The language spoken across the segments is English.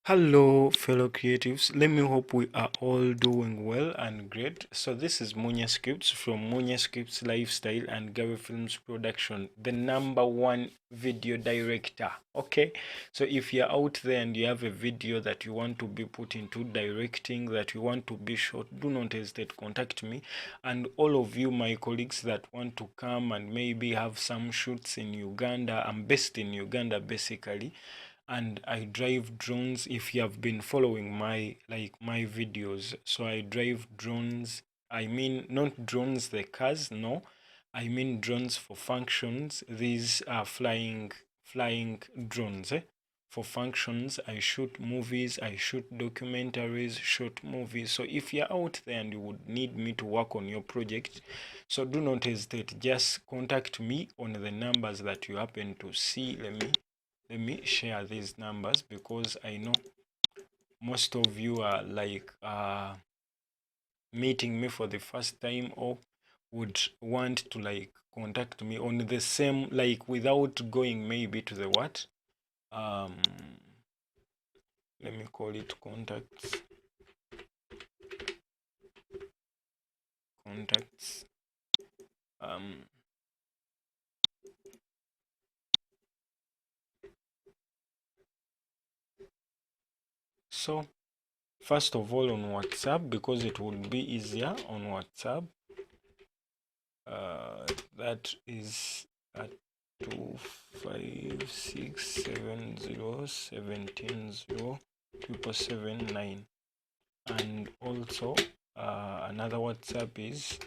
Hello, fellow creatives. Let me hope we are all doing well and great. So this is Munye Scripts from Munye Scripts Lifestyle and Gary Films Production, the #1 video director. Okay, so if you're out there and you have a video that you want to be put into directing, that you want to be shot, do not hesitate, contact me. And all of you, my colleagues that want to come and maybe have some shoots in Uganda, I'm based in Uganda basically, and I drive drones. If you have been following my videos, so I drive drones. I mean, not drones the cars, no, I mean drones for functions. These are flying drones, for functions. I shoot movies, I shoot documentaries, short movies. So if you're out there and you would need me to work on your project, so do not hesitate, just contact me on the numbers that you happen to see. Let me share these numbers, because I know most of you are like meeting me for the first time, or would want to like contact me on the same, like without going maybe to the what, um let me call it contacts. um so first of all, on WhatsApp, because it would be easier on WhatsApp, that is at 256707707779. And also another WhatsApp is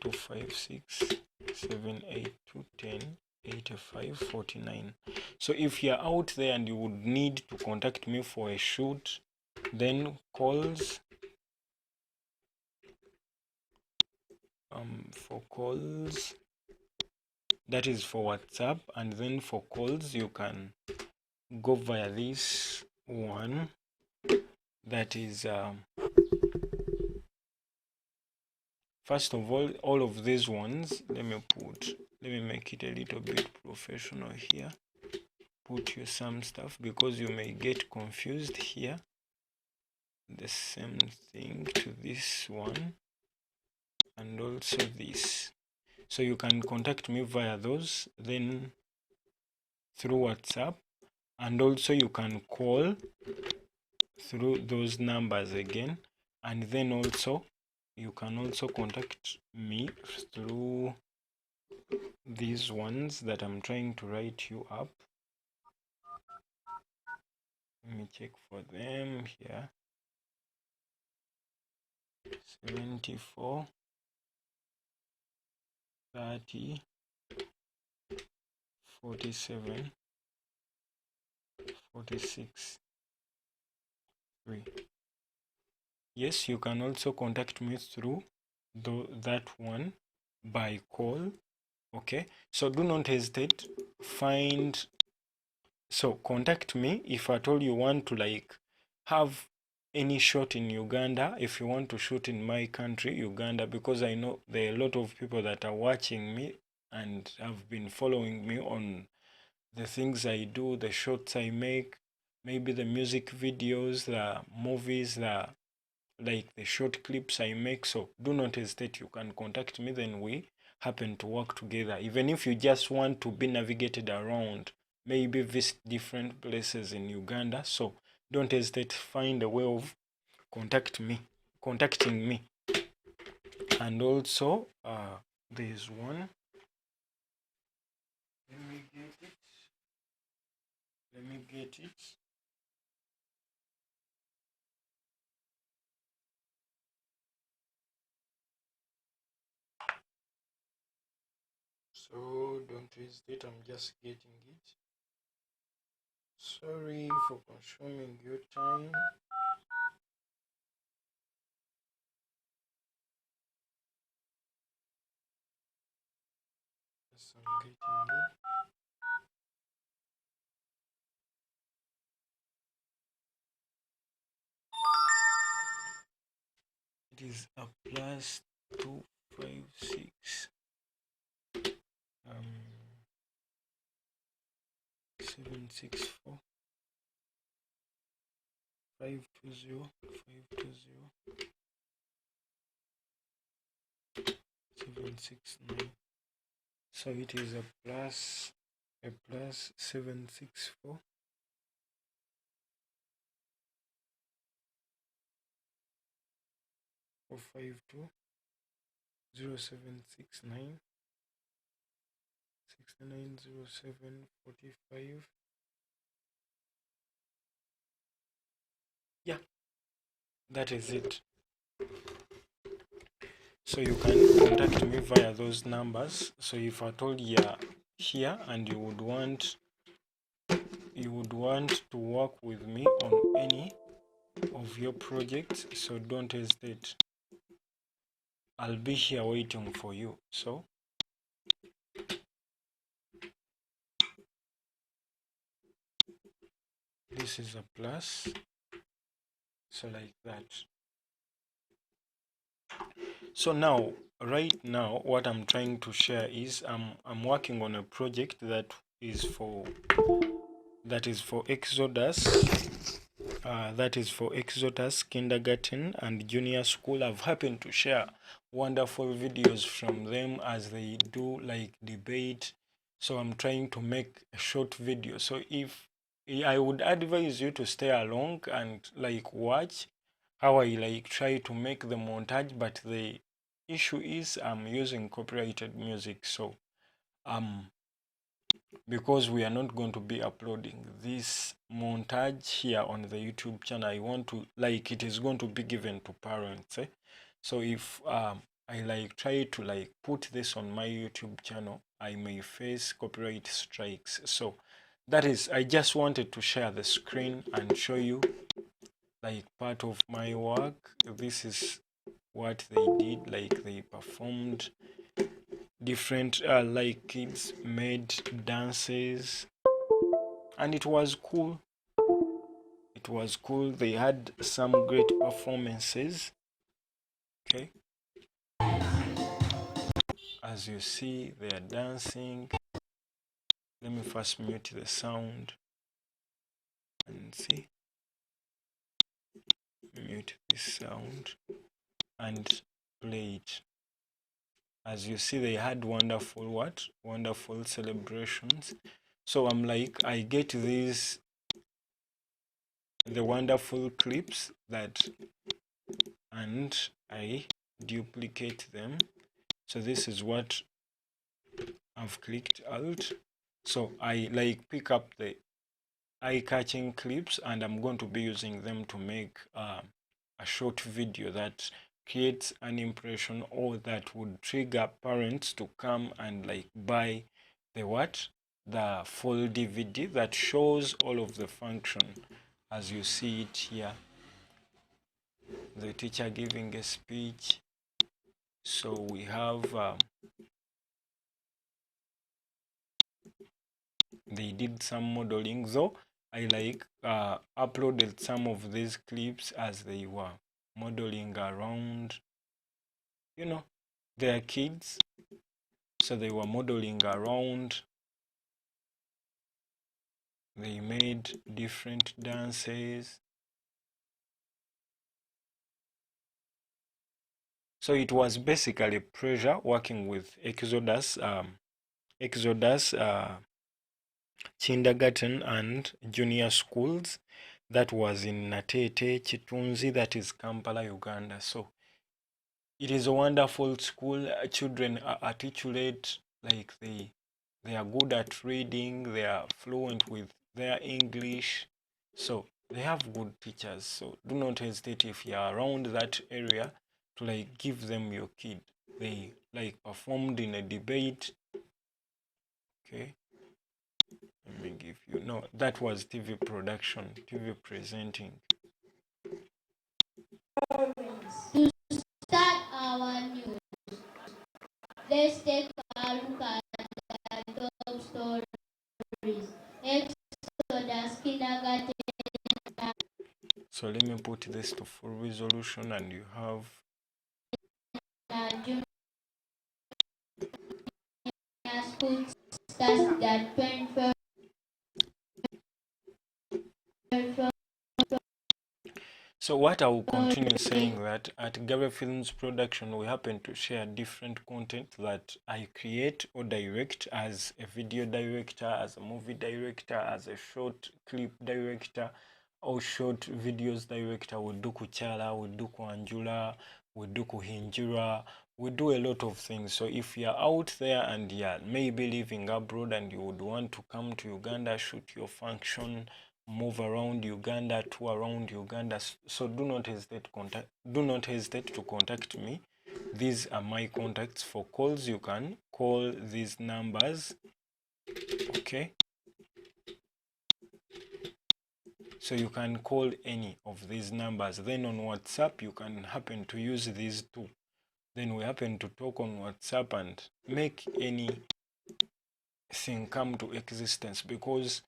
256782108549. So if you're out there and you would need to contact me for a shoot, then calls, that is for WhatsApp, and then for calls you can go via this one, that is first of all of these ones, let me make it a little bit professional here, put you some stuff, because you may get confused here. The same thing to this one, and also this. So you can contact me via those, then through WhatsApp, and also you can call through those numbers again. And then also you can also contact me through these ones that I'm trying to write you up. Let me check for them here. 74 30 47 46 3. Yes, you can also contact me through that one by call. Okay, so do not hesitate, contact me if at all you want to like have any shot in Uganda, if you want to shoot in my country, Uganda, because I know there are a lot of people that are watching me and have been following me on the things I do, the shots I make, maybe the music videos, the movies, the short clips I make. So do not hesitate, you can contact me, then we happen to work together. Even if you just want to be navigated around, maybe visit different places in Uganda, so don't hesitate, find a way of contacting me. And also there's one, let me get it. So don't hesitate, I'm just getting it. Sorry for consuming your time. Yes, I'm getting it. It is a plus 256 764 520 769. So it is a plus 764 452 0769 690745. Yeah, that is it. So you can contact me via those numbers. So if I told you here and you would want to work with me on any of your projects, so don't hesitate. I'll be here waiting for you. So this is a plus, so like that. So now, right now, what I'm trying to share is I'm working on a project that is for Exodus. That is for Exodus kindergarten and junior school. I've happened to share wonderful videos from them as they do like debate. So I'm trying to make a short video. So if I would advise you to stay along and like watch how I like try to make the montage, but the issue is I'm using copyrighted music. So because we are not going to be uploading this montage here on the YouTube channel, I want to like it is going to be given to parents. So if I like try to like put this on my YouTube channel, I may face copyright strikes. So that is, I just wanted to share the screen and show you like part of my work. This is what they did, like they performed different like kids made dances, and it was cool. They had some great performances. Okay, as you see, they are dancing. Let me first mute the sound and see. Mute this sound and play it. As you see, they had wonderful celebrations. So I'm like, I get the wonderful clips and I duplicate them. So this is what I've clicked Alt. So I like pick up the eye-catching clips, and I'm going to be using them to make a short video that creates an impression, or that would trigger parents to come and like buy the full DVD that shows all of the function as you see it here. The teacher giving a speech. So we have they did some modeling, though I like uploaded some of these clips as they were modeling around, their kids. So they were modeling around, they made different dances. So it was basically pressure working with Exodus kindergarten and junior schools. That was in Natete, Kitunzi, that is Kampala, Uganda. So it is a wonderful school. Children are articulate, like they are good at reading, they are fluent with their English. So they have good teachers. So do not hesitate if you are around that area to like give them your kid. They like performed in a debate. Okay. Let me give you, no, that was TV production, TV presenting. To start our news, let's take a look at the top stories. Exodus kindergarten. So let me put this to full resolution, and you have Junior school starts that 24 So what I will continue saying that at Gary Films Production, we happen to share different content that I create or direct as a video director, as a movie director, as a short clip director, or short videos director. We do kuchala, we do kuanjula, we do kuhinjura, we do a lot of things. So if you're out there and you're maybe living abroad and you would want to come to Uganda, shoot your function, move around Uganda, tour around Uganda, so do not hesitate to contact me. These are my contacts. For calls, you can call these numbers. Okay, so you can call any of these numbers. Then on WhatsApp, you can happen to use these two. Then we happen to talk on WhatsApp and make anything come to existence, because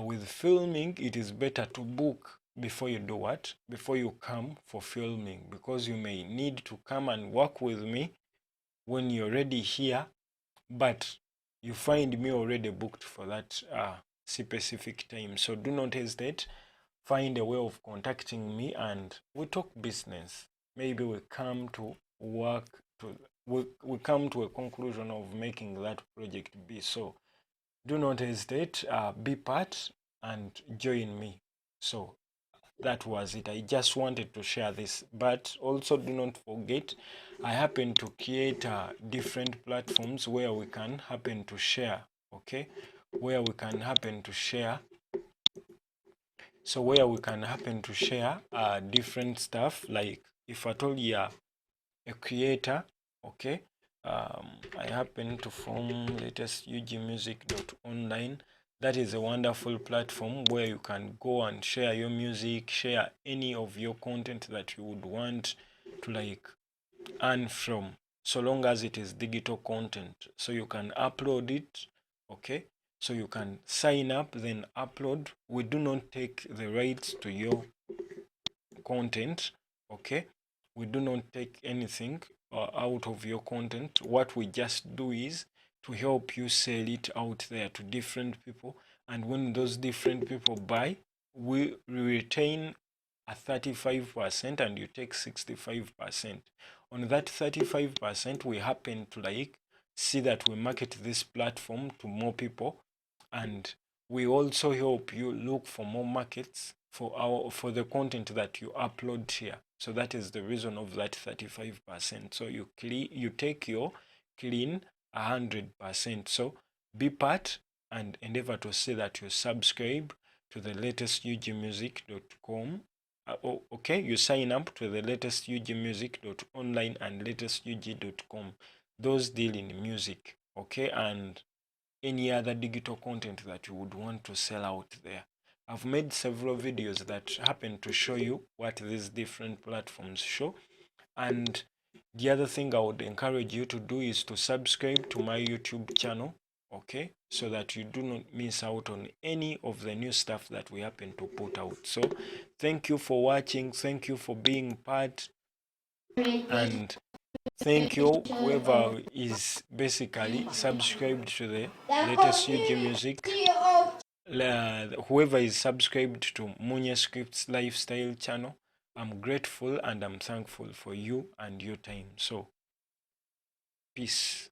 with filming, it is better to book before you do what? Before you come for filming, because you may need to come and work with me when you're already here, but you find me already booked for that specific time. So do not hesitate. Find a way of contacting me and we talk business. Maybe we come to work to we come to a conclusion of making that project be. So do not hesitate, be part and join me. So that was it. I just wanted to share this, but also do not forget, I happen to create different platforms where we can happen to share. Okay, where we can happen to share. So where we can happen to share different stuff, like if at all you're a creator, okay, I happen to form latest ugmusic.online. That is a wonderful platform where you can go and share your music, share any of your content that you would want to like earn from, so long as it is digital content. So you can upload it, okay, so you can sign up, then upload. We do not take the rights to your content, okay, we do not take anything out of your content. What we just do is to help you sell it out there to different people, and when those different people buy, we retain a 35% and you take 65%. On that 35%, we happen to like see that we market this platform to more people, and we also help you look for more markets for the content that you upload here. So that is the reason of that 35%. So you take your clean 100%. So be part and endeavor to see that you subscribe to the latest ugmusic.com. Okay, you sign up to the latest ugmusic.online and latestug.com. Those deal in music, okay, and any other digital content that you would want to sell out there. I've made several videos that happen to show you what these different platforms show. And the other thing I would encourage you to do is to subscribe to my YouTube channel, okay, so that you do not miss out on any of the new stuff that we happen to put out. So thank you for watching, thank you for being part, and thank you whoever is basically subscribed to the latest UG Music, whoever is subscribed to Munye Scripts Lifestyle channel. I'm grateful and I'm thankful for you and your time. So peace.